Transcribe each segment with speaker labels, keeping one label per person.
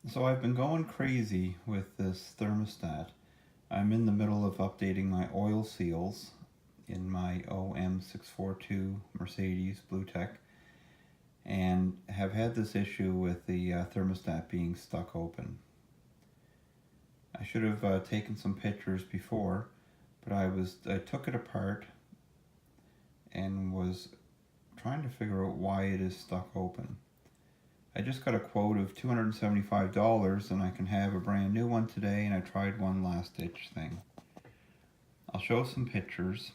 Speaker 1: So I've been going crazy with this thermostat. I'm in the middle of updating my oil seals in my OM642 Mercedes Bluetec, and have had this issue with the thermostat being stuck open. I should have taken some pictures before, but I took it apart and was trying to figure out why it is stuck open. I just got a quote of $275 and I can have a brand new one today, and I tried one last ditch thing. I'll show some pictures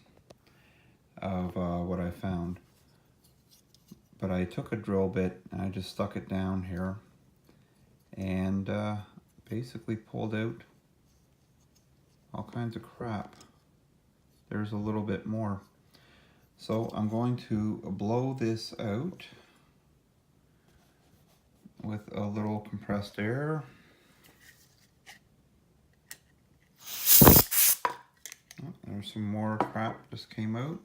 Speaker 1: of what I found. But I took a drill bit and I just stuck it down here and basically pulled out all kinds of crap. There's a little bit more. So I'm going to blow this out with a little compressed air. Oh, there's some more crap just came out.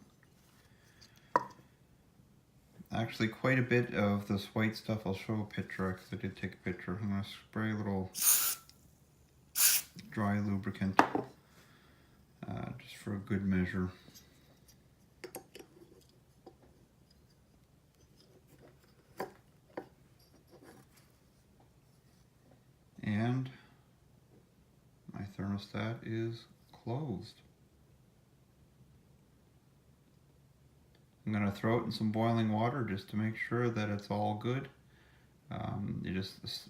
Speaker 1: Actually, quite a bit of this white stuff. I'll show a picture because I did take a picture. I'm going to spray a little dry lubricant just for a good measure. And my thermostat is closed. I'm going to throw it in some boiling water just to make sure that it's all good. You just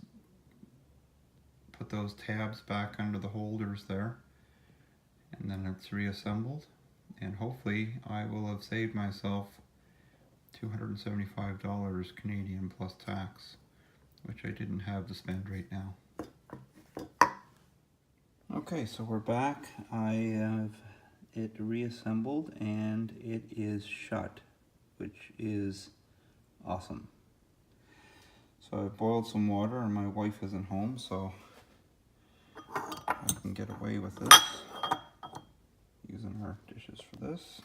Speaker 1: put those tabs back under the holders there, and then it's reassembled, and hopefully I will have saved myself $275 Canadian plus tax, which I didn't have to spend right now. Okay, so we're back. I have it reassembled and it is shut, which is awesome. So I boiled some water and my wife isn't home, so I can get away with this, using her dishes for this.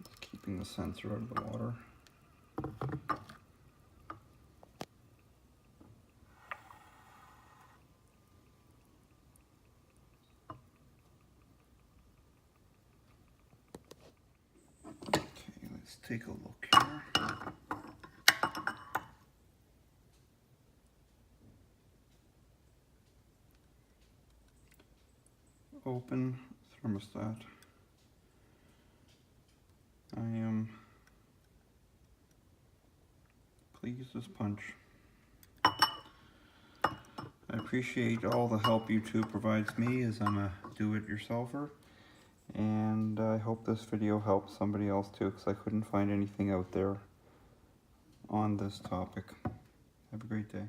Speaker 1: Just keeping the sensor out of the water. Let's take a look here. Open thermostat. I am pleased as punch. I appreciate all the help YouTube provides me, as I'm a do-it-yourselfer. And I hope this video helps somebody else too, because I couldn't find anything out there on this topic. Have a great day.